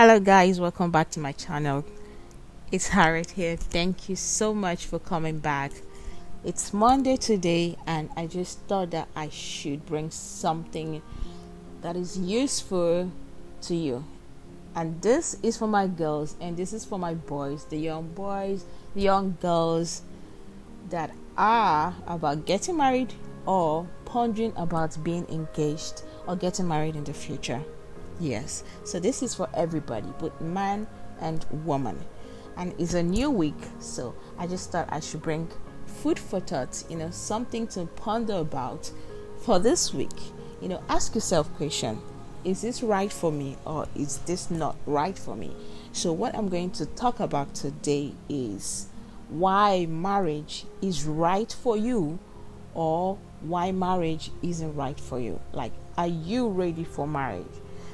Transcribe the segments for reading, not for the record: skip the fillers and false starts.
Hello guys, welcome back to my channel. It's Harriet here. Thank you so much for coming back. It's Monday today and I just thought that I should bring something that is useful to you. And this is for my girls and this is for my boys, the young girls that are about getting married or pondering about being engaged or getting married in the future. Yes, so this is for everybody, both man and woman, and it's a new week, so I just thought I should bring food for thought, something to ponder about for this week. Ask yourself question: is this right for me or is this not right for me? So what I'm going to talk about today is why marriage is right for you or why marriage isn't right for you. Like, are you ready for marriage?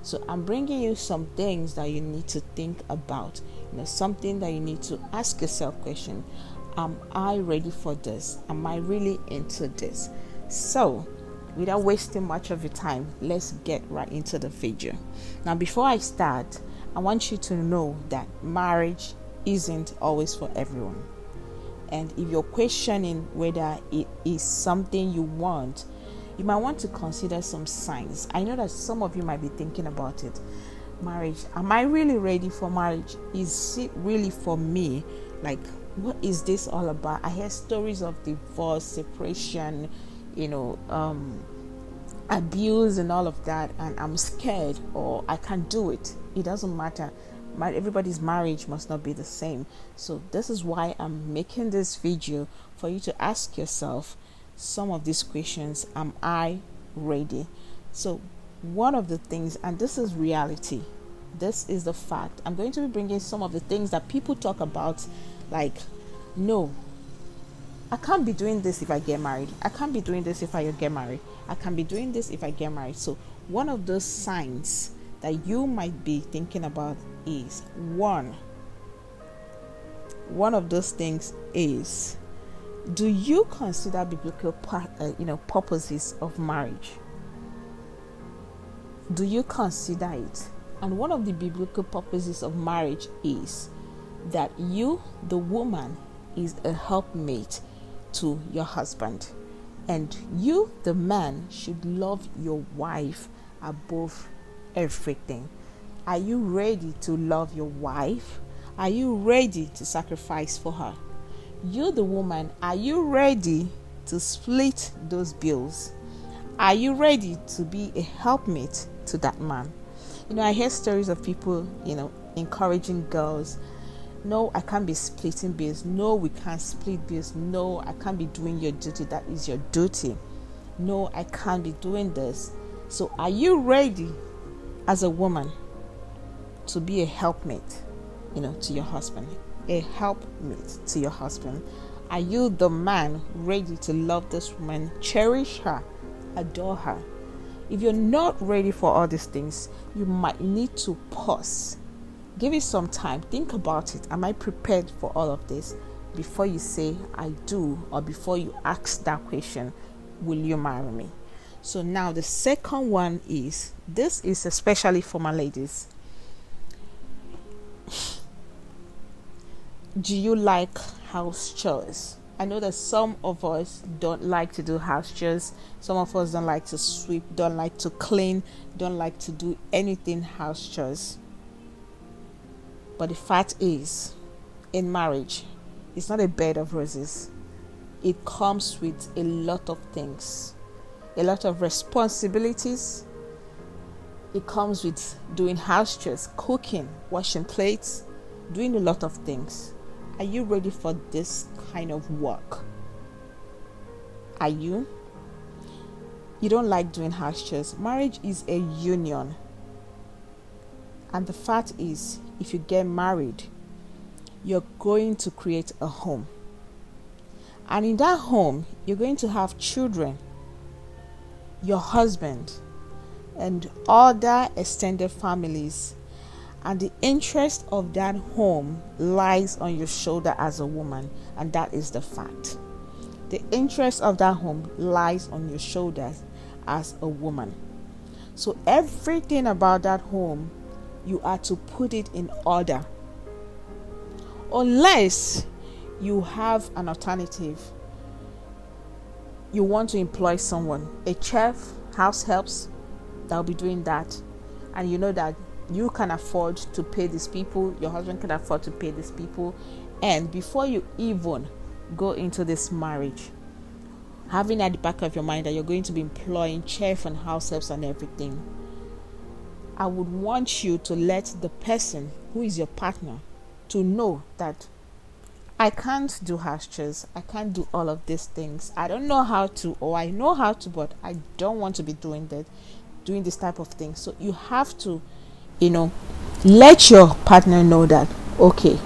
So I'm bringing you some things that you need to think about, something that you need to ask yourself question: am I ready for this? Am I really into this? So without wasting much of your time, let's get right into the video. Now, before I start, I want you to know that marriage isn't always for everyone. And if you're questioning whether it is something you want, you might want to consider some signs. I know that some of you might be thinking about it. Marriage, am I really ready for marriage? Is it really for me? Like, what is this all about? I hear stories of divorce, separation, abuse and all of that, and I'm scared or I can't do it. It doesn't matter. Everybody's marriage must not be the same. So this is why I'm making this video, for you to ask yourself some of these questions. Am I ready? So one of the things, and this is reality, this is the fact, I'm going to be bringing some of the things that people talk about, like, no, I can't be doing this if I get married. I can't be doing this if I get married. I can't be doing this if I get married. So one of those signs that you might be thinking about is one of those things is: do you consider biblical purposes of marriage? Do you consider it? And one of the biblical purposes of marriage is that you, the woman, is a helpmate to your husband, and you, the man, should love your wife above everything. Are you ready to love your wife? Are you ready to sacrifice for her? You, the woman, are you ready to split those bills? Are you ready to be a helpmate to that man? I hear stories of people, encouraging girls: no, I can't be splitting bills. No, we can't split bills. No, I can't be doing your duty. That is your duty. No, I can't be doing this. So are you ready as a woman to be a helpmate, to your husband? A helpmate to your husband. Are you, the man, ready to love this woman, cherish her, adore her? If you're not ready for all these things, you might need to pause. Give it some time. Think about it. Am I prepared for all of this? Before you say I do, or before you ask that question, will you marry me? So now the second one is, this is especially for my ladies: do you like house chores? I know that some of us don't like to do house chores. Some of us don't like to sweep, don't like to clean, don't like to do anything house chores. But the fact is, in marriage, it's not a bed of roses. It comes with a lot of things, a lot of responsibilities. It comes with doing house chores, cooking, washing plates, doing a lot of things. Are you ready for this kind of work? Are you? You don't like doing house chores. Marriage is a union. And the fact is, if you get married, you're going to create a home. And in that home, you're going to have children, your husband, and other extended families. And the interest of that home lies on your shoulder as a woman, and that is the fact. The interest of that home lies on your shoulders as a woman. So everything about that home, you are to put it in order. Unless you have an alternative, you want to employ someone, a chef, house helps, that will be doing that, and you know that you can afford to pay these people, your husband can afford to pay these people, and before you even go into this marriage, having at the back of your mind that you're going to be employing chef and house helps and everything, I would want you to let the person who is your partner to know that I can't do house chores, I can't do all of these things, I don't know how to, or I know how to, but I don't want to be doing this type of thing. So you have to, let your partner know that, okay,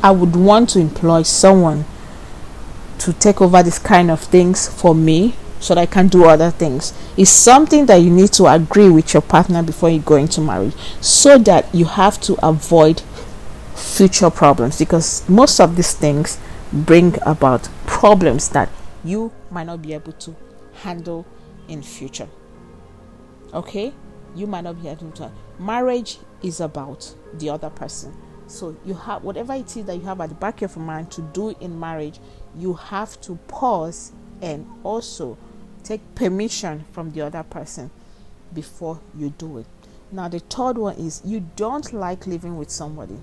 I would want to employ someone to take over this kind of things for me so that I can do other things. It's something that you need to agree with your partner before you go into marriage, so that you have to avoid future problems, because most of these things bring about problems that you might not be able to handle in future. Okay, you might not be able to. Marriage is about the other person, so you have whatever it is that you have at the back of your mind to do in marriage, you have to pause and also take permission from the other person before you do it. Now the third one is, you don't like living with somebody.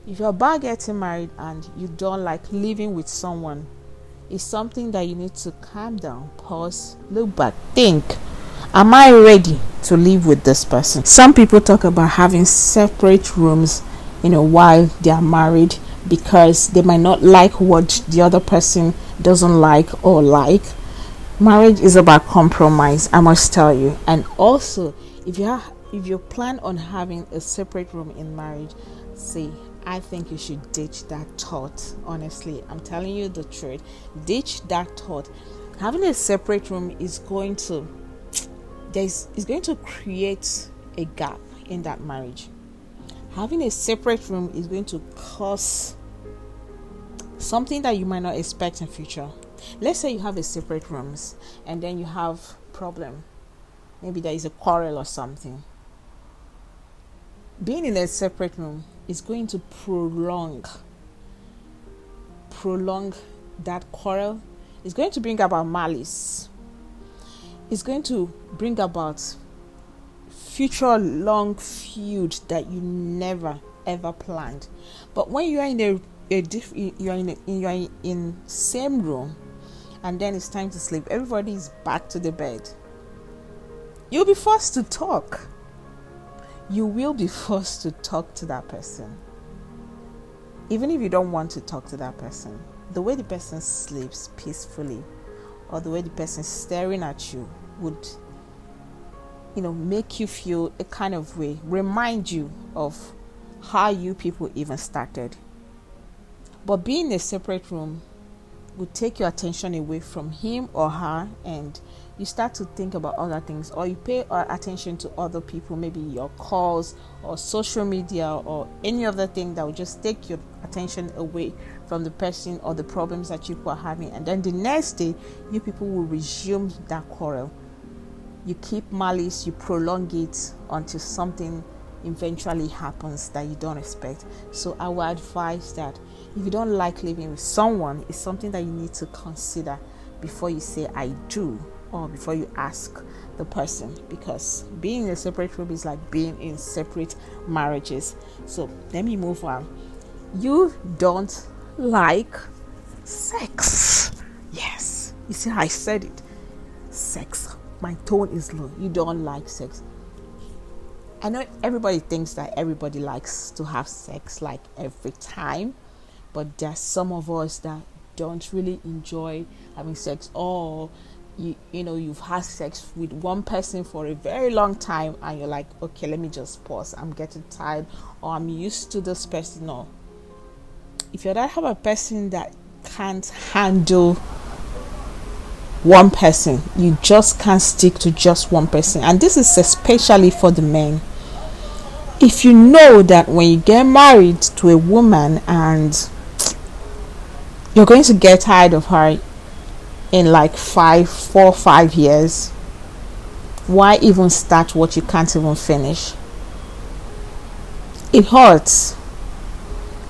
If you're about getting married and you don't like living with someone, it's something that you need to calm down, pause, look back, think, am I ready to live with this person? Some people talk about having separate rooms, while they are married, because they might not like what the other person doesn't like or like. Marriage is about compromise, I must tell you. And also, if you plan on having a separate room in marriage, I think you should ditch that thought. Honestly, I'm telling you the truth. Ditch that thought. Having a separate room is going to create a gap in that marriage. Having a separate room is going to cause something that you might not expect in future. Let's say you have a separate rooms and then you have problem. Maybe there is a quarrel or something. Being in a separate room is going to prolong that quarrel. It's going to bring about malice. It's going to bring about future long feud that you never ever planned. But when you are in same room, and then it's time to sleep, everybody is back to the bed, you'll be forced to talk. You will be forced to talk to that person. Even if you don't want to talk to that person, the way the person sleeps peacefully, or the way the person is staring at you would, make you feel a kind of way, remind you of how you people even started. But being in a separate room would take your attention away from him or her, and you start to think about other things, or you pay attention to other people, maybe your calls or social media or any other thing that will just take your attention away from the person or the problems that you people are having. And then the next day, you people will resume that quarrel. You keep malice, you prolong it until something eventually happens that you don't expect. So I would advise that if you don't like living with someone, it's something that you need to consider before you say I do, or before you ask the person, because being in a separate room is like being in separate marriages. So let me move on. You don't like sex. Yes, you see how I said it. Sex. My tone is low. You don't like sex. I know everybody thinks that everybody likes to have sex like every time, but there's some of us that don't really enjoy having sex, or you've had sex with one person for a very long time and you're like, okay, let me just pause, I'm getting tired, or I'm used to this person. No, if you're that type of person that can't handle one person, you just can't stick to just one person. And this is especially for the men. If you know that when you get married to a woman and you're going to get tired of her in like 4 or 5 years, why even start what you can't even finish? It hurts.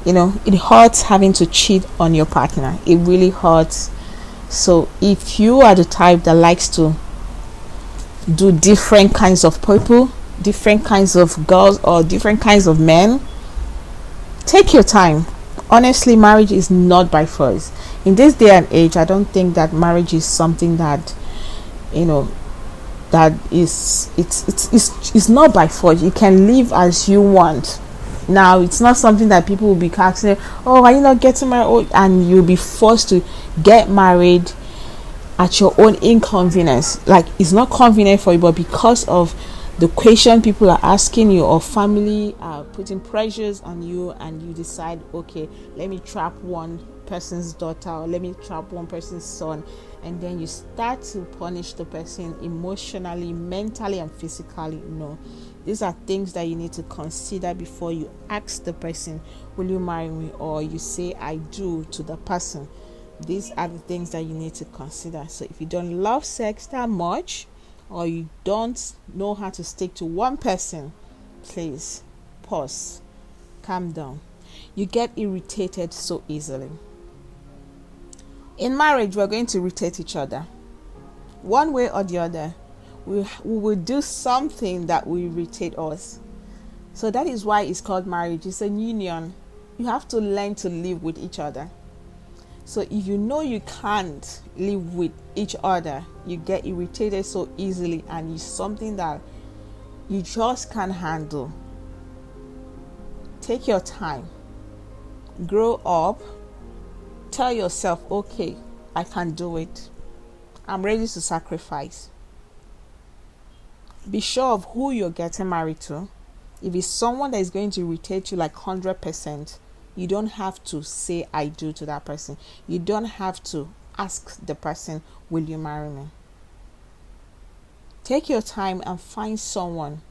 It hurts having to cheat on your partner. It really hurts. So if you are the type that likes to do different kinds of people, different kinds of girls, or different kinds of men, take your time. Honestly, marriage is not by force. In this day and age, I don't think that marriage is something that, you know that is it's not by force. You can live as you want. Now, it's not something that people will be asking, oh, are you not getting married? Oh, and you'll be forced to get married at your own inconvenience. Like, it's not convenient for you, but because of the question people are asking you, or family are putting pressures on you, and you decide, okay, let me trap one person's daughter, or let me trap one person's son, and then you start to punish the person emotionally, mentally, and physically. No, these are things that you need to consider before you ask the person, will you marry me? Or you say I do to the person. These are the things that you need to consider. So if you don't love sex that much, or you don't know how to stick to one person, please pause, calm down. You get irritated so easily. In marriage, we're going to irritate each other. One way or the other, we will do something that will irritate us. So that is why it's called marriage. It's a union. You have to learn to live with each other. So if you know you can't live with each other, you get irritated so easily, and it's something that you just can't handle. Take your time. Grow up. Tell yourself, okay, I can do it. I'm ready to sacrifice. Be sure of who you're getting married to. If it's someone that is going to irritate you like 100%, you don't have to say I do to that person. You don't have to ask the person, will you marry me? Take your time and find someone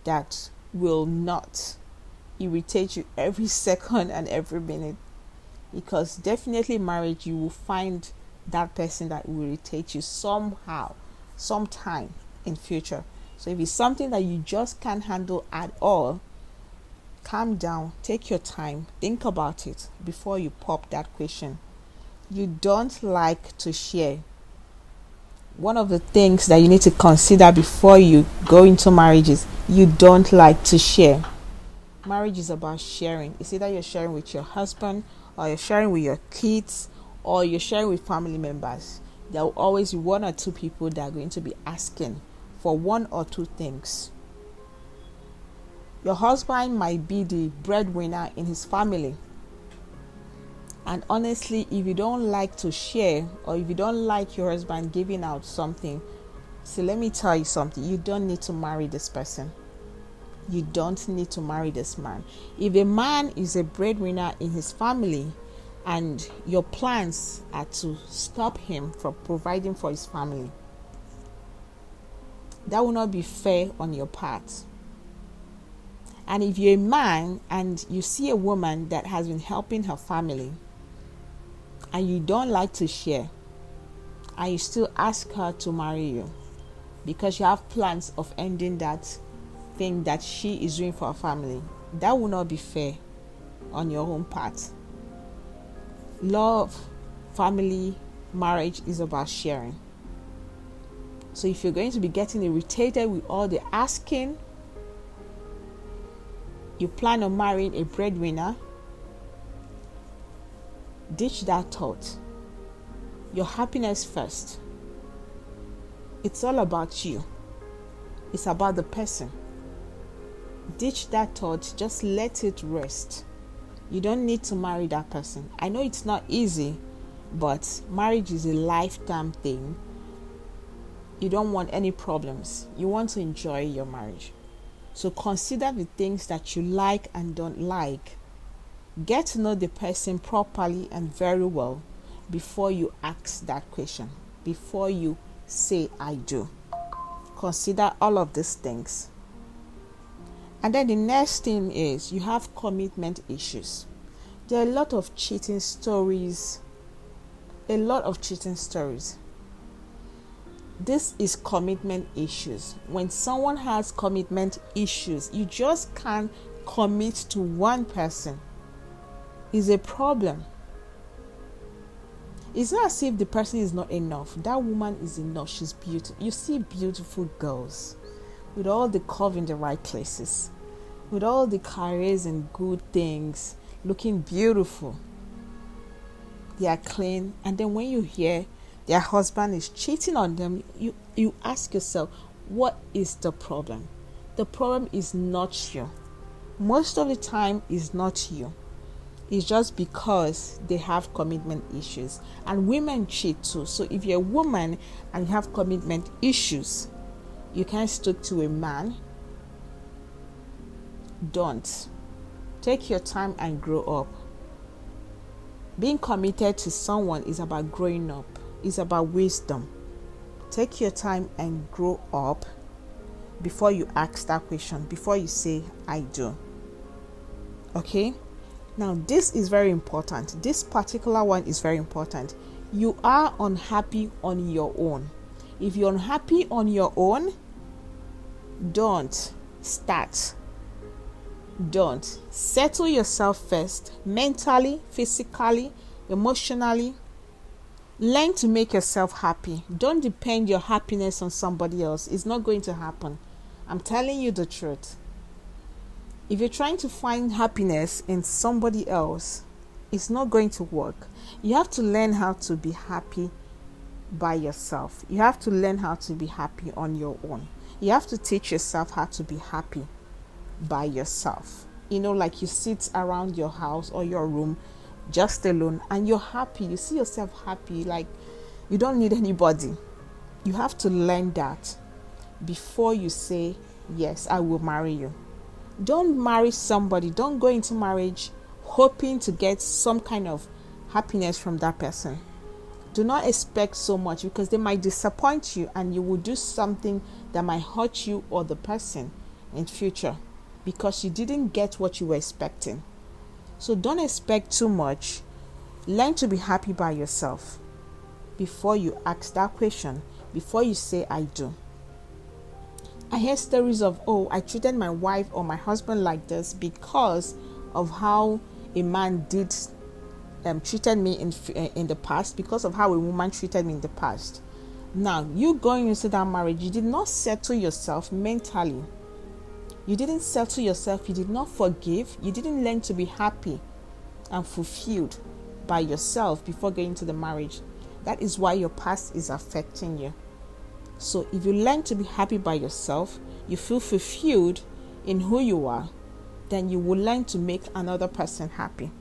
that will not irritate you every second and every minute. Because definitely marriage, you will find that person that will irritate you somehow, sometime in future. So if it's something that you just can't handle at all, calm down, take your time, think about it before you pop that question. You don't like to share. One of the things that you need to consider before you go into marriage is you don't like to share. Marriage is about sharing. It's either you're sharing with your husband, or you're sharing with your kids, or you're sharing with family members. There will always be one or two people that are going to be asking for one or two things. Your husband might be the breadwinner in his family. And honestly, if you don't like to share, or if you don't like your husband giving out something, so let me tell you something. You don't need to marry this person. You don't need to marry this man. If a man is a breadwinner in his family, and your plans are to stop him from providing for his family, that will not be fair on your part. And if you're a man and you see a woman that has been helping her family, and you don't like to share, and you still ask her to marry you because you have plans of ending that thing that she is doing for her family, that will not be fair on your own part. Love, family, marriage is about sharing. So if you're going to be getting irritated with all the asking, you plan on marrying a breadwinner, ditch that thought. Your happiness first. It's all about you. It's about the person. Ditch that thought. Just let it rest. You don't need to marry that person. I know it's not easy, but marriage is a lifetime thing. You don't want any problems. You want to enjoy your marriage. So consider the things that you like and don't like. Get to know the person properly and very well before you ask that question, before you say I do. Consider all of these things. And then the next thing is you have commitment issues. There are a lot of cheating stories. This is commitment issues. When someone has commitment issues, you just can't commit to one person is a problem. It's not as if the person is not enough. That woman is enough. She's beautiful. You see beautiful girls with all the curve in the right places, with all the careers and good things, looking beautiful. They are clean. And then when you hear their husband is cheating on them, you ask yourself, what is the problem? The problem is not you. Most of the time, it's not you. It's just because they have commitment issues. And women cheat too. So if you're a woman and you have commitment issues, you can't stick to a man. Don't. Take your time and grow up. Being committed to someone is about growing up. It's about wisdom. Take your time and grow up before you ask that question, before you say, I do. Okay? Now, this is very important. This particular one is very important. You are unhappy on your own. If you're unhappy on your own, don't start. Don't. Settle yourself first, mentally, physically, emotionally. Learn to make yourself happy. Don't depend your happiness on somebody else. It's not going to happen. I'm telling you the truth. If you're trying to find happiness in somebody else, it's not going to work. You have to learn how to be happy by yourself. You have to learn how to be happy on your own. You have to teach yourself how to be happy by yourself. Like you sit around your house or your room just alone and you're happy. You see yourself happy, like you don't need anybody. You have to learn that before you say, yes, I will marry you. Don't marry somebody. Don't go into marriage hoping to get some kind of happiness from that person. Do not expect so much, because they might disappoint you and you will do something that might hurt you or the person in future because you didn't get what you were expecting. So don't expect too much. Learn to be happy by yourself before you ask that question, before you say I do. I hear stories of, I treated my wife or my husband like this because of how a man treated me in the past, because of how a woman treated me in the past. Now, you going into that marriage, you did not settle yourself mentally. You didn't settle yourself. You did not forgive. You didn't learn to be happy and fulfilled by yourself before going into the marriage. That is why your past is affecting you. So if you learn to be happy by yourself, you feel fulfilled in who you are, then you will learn to make another person happy.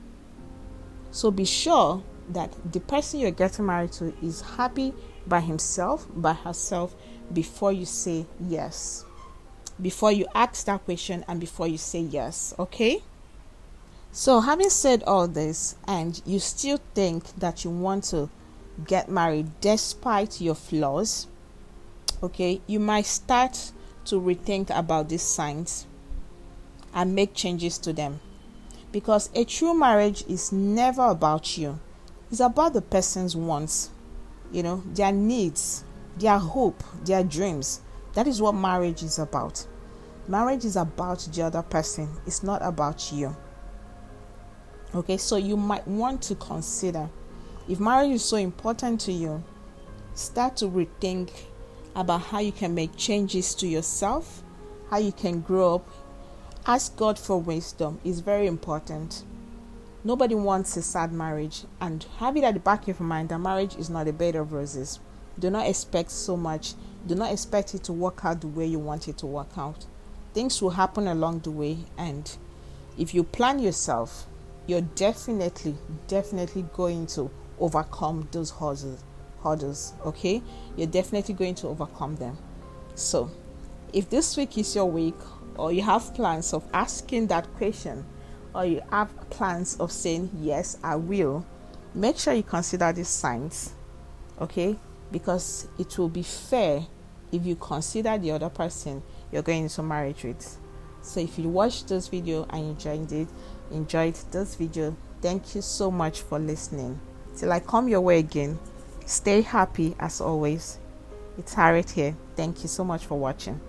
So be sure that the person you're getting married to is happy by himself, by herself, before you say yes. Before you ask that question and before you say yes, okay? So having said all this, and you still think that you want to get married despite your flaws, okay, you might start to rethink about these signs and make changes to them. Because a true marriage is never about you. It's about the person's wants, their needs, their hope, their dreams. That is what marriage is about. Marriage is about the other person. It's not about you. Okay, so you might want to consider, if marriage is so important to you, start to rethink about how you can make changes to yourself, how you can grow up. Ask God for wisdom. It's very important. Nobody wants a sad marriage, and have it at the back of your mind that marriage is not a bed of roses. Do not expect so much. Do not expect it to work out the way you want it to work out. Things will happen along the way, and if you plan yourself, you're definitely going to overcome those hurdles, okay? You're definitely going to overcome them. So if this week is your week, or you have plans of asking that question, or you have plans of saying yes, I will, make sure you consider these signs, okay? Because it will be fair if you consider the other person you're going into marriage with. So if you watched this video and enjoyed this video, thank you so much for listening. Till I come your way again, stay happy as always. It's Harriet here. Thank you so much for watching.